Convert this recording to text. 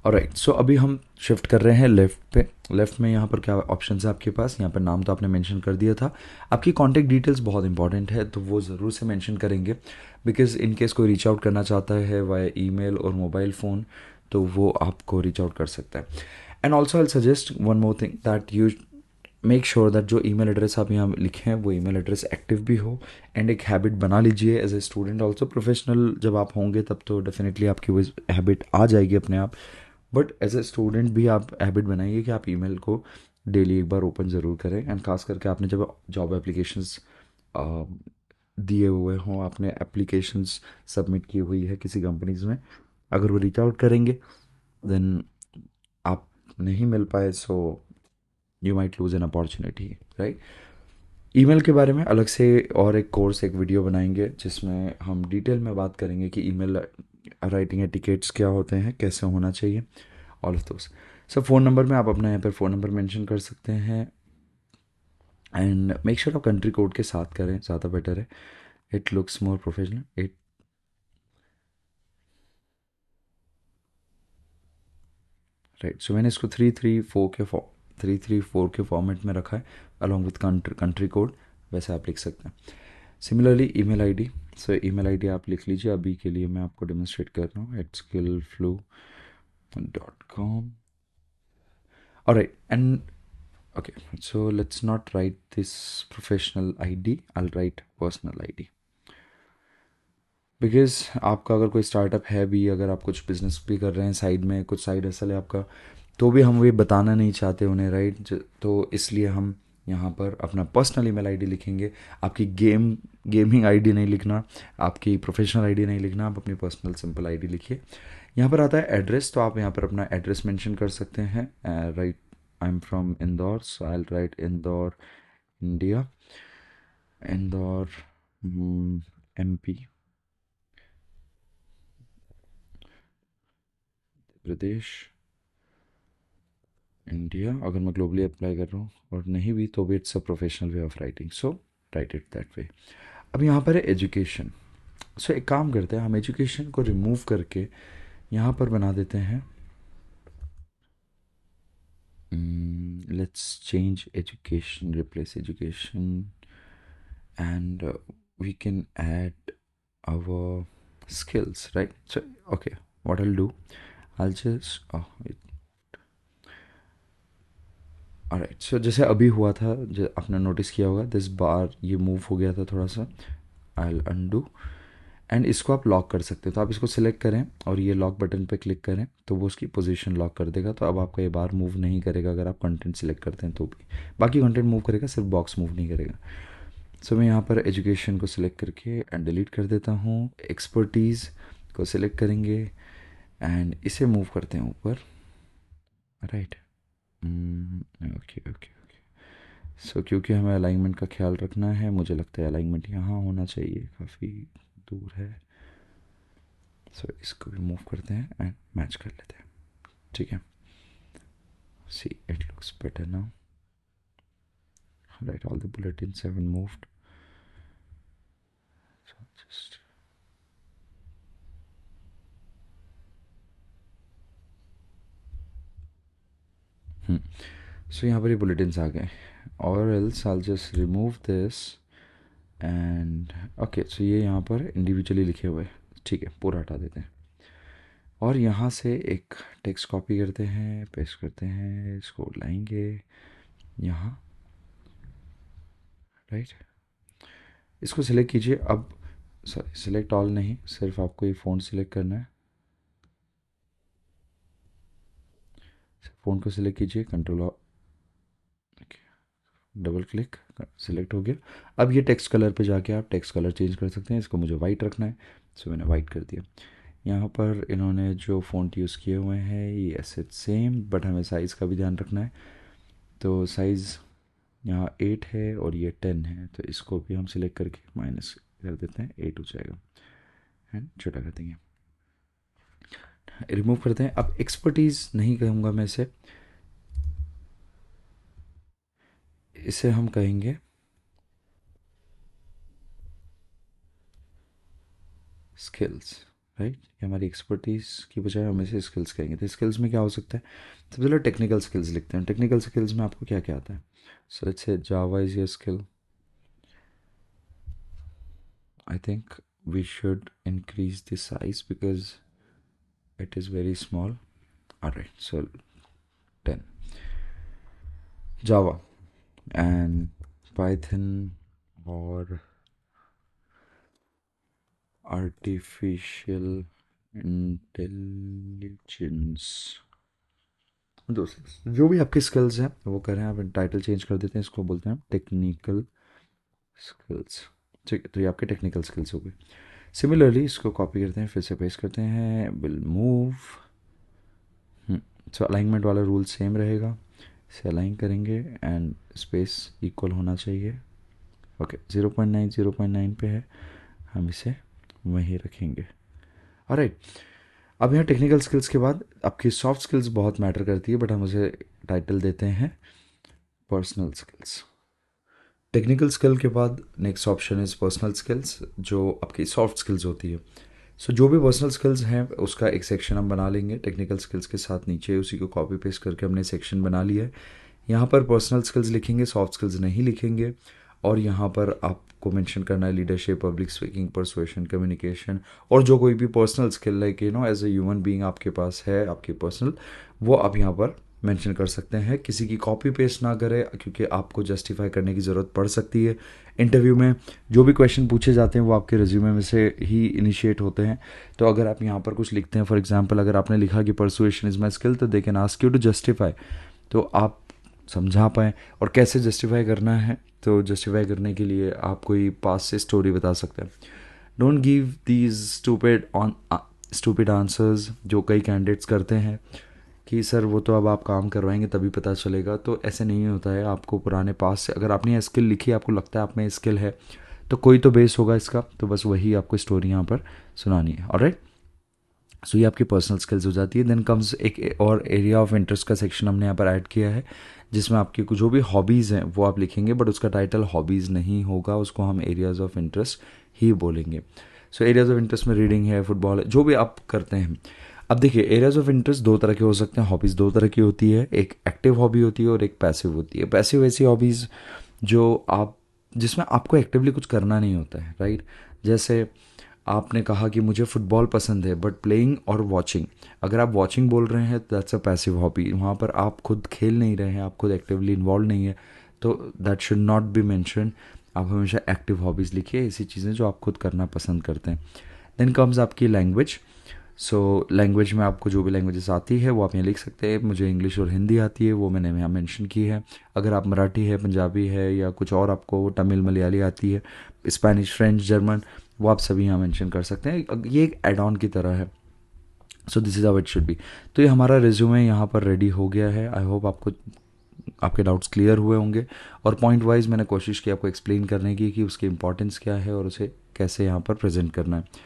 Alright, सो अभी हम shift कर रहे हैं लेफ़्ट पे। लेफ़्ट में यहाँ पर क्या ऑप्शन है आपके पास? यहाँ पर नाम तो आपने मेंशन कर दिया था। आपकी कॉन्टैक्ट डिटेल्स बहुत इंपॉर्टेंट है, तो वो ज़रूर से मेंशन करेंगे, बिकॉज इन केस कोई रीच आउट करना चाहता है वाया ईमेल और मोबाइल फ़ोन, तो वो आपको रीच आउट कर सकता है। And also I suggest one more thing that you make sure that जो ईमेल एड्रेस आप यहाँ लिखे हैं वो ईमेल एड्रेस एक्टिव भी हो। एंड एक हैबिट बना लीजिए as a student also, professional जब आप होंगे तब तो डेफिनेटली आपकी वो हैबिट आ जाएगी अपने आप। बट एज ए स्टूडेंट भी आप हैबिट बनाइए कि आप ईमेल को डेली एक बार ओपन ज़रूर करें। एंड खास करके आपने जब जॉब एप्लीकेशंस दिए हुए हों, आपने एप्लीकेशंस सबमिट की हुई है किसी कंपनीज में, अगर वो रीच आउट करेंगे देन आप नहीं मिल पाए, so you might lose an opportunity, right. Email के बारे में अलग से और एक कोर्स, एक वीडियो बनाएंगे जिसमें हम डिटेल में बात करेंगे कि ईमेल राइटिंग एटिकेट्स क्या होते हैं, कैसे होना चाहिए, all of those. Sir phone number में आप अपना यहाँ पर फ़ोन नंबर मेंशन कर सकते हैं। एंड मेक श्योर आप कंट्री कोड के साथ करें, ज़्यादा बेटर है। It looks more professional. It right, so मैंने इसको 334 के फॉर्मेट में रखा है अलॉन्ग विथ कंट्री कोड, वैसे आप लिख सकते हैं। सिमिलरली ईमेल आईडी, सो ईमेल आईडी आप लिख लीजिए। अभी के लिए मैं आपको डेमोन्स्ट्रेट कर रहा हूँ @skillflu.com। Alright, and okay, so let's not write this professional ID, I'll write personal ID, because आपका अगर कोई स्टार्टअप है भी, अगर आप कुछ बिजनेस भी कर रहे हैं साइड में, कुछ साइड हसल है आपका, तो भी हम ये बताना नहीं चाहते उन्हें, राइट। तो इसलिए हम यहाँ पर अपना पर्सनल ईमेल आईडी लिखेंगे। आपकी गेमिंग आईडी नहीं लिखना, आपकी प्रोफेशनल आईडी नहीं लिखना, आप अपनी पर्सनल सिंपल आईडी लिखिए। यहाँ पर आता है एड्रेस, तो आप यहाँ पर अपना एड्रेस मेंशन कर सकते हैं। Right, I am from Indore, so I right Indore, India. Indore, MP, Pradesh, India. अगर मैं ग्लोबली अप्लाई कर रहा हूँ और नहीं भी तो भी it's a professional way of writing, so right it that way. अब यहाँ पर है एजुकेशन। सो एक काम करते हैं, हम एजुकेशन को रिमूव करके यहाँ पर बना देते हैं, let's change education, replace education, and we can add our skills, right? So okay, what I'll do, I'll just alright, so जैसे अभी हुआ था, जो आपने नोटिस किया होगा, दिस बार ये मूव हो गया था थोड़ा सा। आई अनडू, एंड इसको आप लॉक कर सकते हो, तो आप इसको सिलेक्ट करें और ये लॉक बटन पे क्लिक करें तो वो उसकी पोजीशन लॉक कर देगा। तो अब आपका ये बार मूव नहीं करेगा अगर आप कंटेंट सिलेक्ट करते हैं तो भी, बाकी कंटेंट मूव करेगा, सिर्फ बॉक्स मूव नहीं करेगा। सो मैं यहाँ पर एजुकेशन को सिलेक्ट करके एंड डिलीट कर देता हूँ। एक्सपर्टीज़ को सिलेक्ट करेंगे एंड इसे मूव करते हैं ऊपर, राइट। Okay okay. सो क्योंकि हमें अलाइनमेंट का ख्याल रखना है, मुझे लगता है अलाइनमेंट यहाँ होना चाहिए, काफ़ी दूर है। सो इसको भी मूव करते हैं एंड मैच कर लेते हैं, ठीक है। See it looks better now, right, all the bulletins have been moved. So just so यहाँ पर ये बुलेटिन्स आ गए, और else I just remove this and okay. So ये यहाँ पर इंडिविजुअली लिखे हुए, ठीक है, पूरा हटा देते हैं। और यहाँ से एक टेक्स्ट कॉपी करते हैं, पेस्ट करते हैं, इसको लाएंगे यहाँ, राइट। इसको सिलेक्ट कीजिए अब, सॉरी सिलेक्ट ऑल नहीं, सिर्फ आपको ये फ़ोन सिलेक्ट करना है। फ़ोन को सिलेक्ट कीजिए, कंट्रोल डबल क्लिक, सिलेक्ट हो गया। अब ये टेक्स्ट कलर पे जाके आप टेक्स्ट कलर चेंज कर सकते हैं। इसको मुझे वाइट रखना है, सो मैंने वाइट कर दिया। यहाँ पर इन्होंने जो फ़ॉन्ट यूज़ किए हुए हैं ये ऐसे सेम, बट हमें साइज़ का भी ध्यान रखना है। तो साइज़ यहाँ 8 है और ये 10 है, तो इसको भी हम सिलेक्ट करके माइनस कर देते हैं, 8 हो जाएगा एंड छोटा कर देंगे, रिमूव करते हैं। अब एक्सपर्टीज़ नहीं कहूँगा मैं इसे, इसे हम कहेंगे स्किल्स, राइट। ये हमारी एक्सपर्टीज़ की बजाय हम इसे स्किल्स कहेंगे। तो स्किल्स में क्या हो सकता है, सबसे पहले टेक्निकल स्किल्स लिखते हैं। टेक्निकल स्किल्स में आपको क्या क्या आता है? So it's a Java is your skill. I think we should increase the size because it is very small. Alright, so 10. Java and Python or artificial intelligence. दोस्त जो भी आपकी स्किल्स हैं वो करें। आप टाइटल चेंज कर देते हैं, इसको बोलते हैं टेक्निकल स्किल्स। ठीक है, तो ये आपके टेक्निकल स्किल्स हो गए। सिमिलरली इसको कॉपी करते हैं, फिर से पेस्ट करते हैं, विल मूव। सो अलाइनमेंट वाला रूल सेम रहेगा, इसे अलाइन करेंगे एंड स्पेस इक्वल होना चाहिए। ओके, 0.9 पे है, हम इसे वहीं रखेंगे। ऑलराइट, अब यहाँ टेक्निकल स्किल्स के बाद आपकी सॉफ्ट स्किल्स बहुत मैटर करती है, बट हम उसे टाइटल देते हैं पर्सनल स्किल्स। टेक्निकल स्किल के बाद next option is personal skills, जो आपकी सॉफ्ट स्किल्स होती है। सो जो भी पर्सनल स्किल्स हैं उसका एक सेक्शन हम बना लेंगे टेक्निकल स्किल्स के साथ, नीचे उसी को कॉपी पेस्ट करके हमने सेक्शन बना लिया है। यहाँ पर पर्सनल स्किल्स लिखेंगे, सॉफ्ट स्किल्स नहीं लिखेंगे। और यहाँ पर आपको मेंशन करना है leadership, public speaking, persuasion, communication, और जो कोई भी personal skill like as a human being आपके पास है आपकी पर्सनल, वो आप यहाँ पर मेंशन कर सकते हैं। किसी की कॉपी पेस्ट ना करें, क्योंकि आपको जस्टिफाई करने की ज़रूरत पड़ सकती है इंटरव्यू में। जो भी क्वेश्चन पूछे जाते हैं वो आपके रिज्यूमे में से ही इनिशिएट होते हैं। तो अगर आप यहाँ पर कुछ लिखते हैं, फॉर एग्जांपल अगर आपने लिखा कि परसुएशन इज़ माई स्किल, तो they can ask you to justify, तो आप समझा पाएँ। और कैसे जस्टिफाई करना है, तो जस्टिफाई करने के लिए आप कोई पास से स्टोरी बता सकते हैं। Don't give these stupid answers जो कई कैंडिडेट्स करते हैं कि सर वो तो अब आप काम करवाएंगे तभी पता चलेगा। तो ऐसे नहीं होता है। आपको पुराने पास से अगर आपने स्किल लिखी, आपको लगता है आप में स्किल है, तो कोई तो बेस होगा इसका, तो बस वही आपको स्टोरी यहाँ पर सुनानी है। ऑलराइट, सो ये आपकी पर्सनल स्किल्स हो जाती है। देन कम्स एक और एरिया ऑफ इंटरेस्ट का सेक्शन हमने यहाँ पर ऐड किया है, जिसमें आपकी जो भी हॉबीज़ हैं वो आप लिखेंगे, बट उसका टाइटल हॉबीज़ नहीं होगा, उसको हम एरियाज़ ऑफ इंटरेस्ट ही बोलेंगे। सो एरियाज़ ऑफ इंटरेस्ट में रीडिंग है, फुटबॉल है, जो भी आप करते हैं। अब देखिए, एरियाज ऑफ इंटरेस्ट दो तरह के हो सकते हैं, हॉबीज़ दो तरह की होती है, एक एक्टिव हॉबी होती है और एक पैसिव होती है। पैसिव ऐसी हॉबीज़ जो आप जिसमें आपको एक्टिवली कुछ करना नहीं होता है, राइट। जैसे आपने कहा कि मुझे फुटबॉल पसंद है, बट प्लेइंग और वॉचिंग, अगर आप वॉचिंग बोल रहे हैं तो दैट्स अ पैसिव हॉबी। वहाँ पर आप खुद खेल नहीं रहे हैं, आप खुद एक्टिवली इन्वॉल्व नहीं है, तो that should not be mention. आप हमेशा एक्टिव हॉबीज़ लिखिए, ऐसी चीज़ें जो आप खुद करना पसंद करते हैं। देन कम्स आपकी लैंग्वेज। सो लैंग्वेज में आपको जो भी लैंग्वेजेस आती है वो आप यहाँ लिख सकते हैं। मुझे इंग्लिश और हिंदी आती है, वो मैंने यहाँ मेंशन की है। अगर आप मराठी है, पंजाबी है, या कुछ और आपको तमिल मलयाली आती है, स्पेनिश, फ्रेंच, जर्मन, वो आप सभी यहाँ मेंशन कर सकते हैं। ये एक एड ऑन की तरह है। So this is how it should be. तो ये हमारा रिज्यूमे यहाँ पर रेडी हो गया है। आई होप आपको आपके डाउट्स क्लियर हुए होंगे, और पॉइंट वाइज मैंने कोशिश की आपको एक्सप्लेन करने की कि उसकी इंपॉर्टेंस क्या है और उसे कैसे यहाँ पर प्रेजेंट करना है।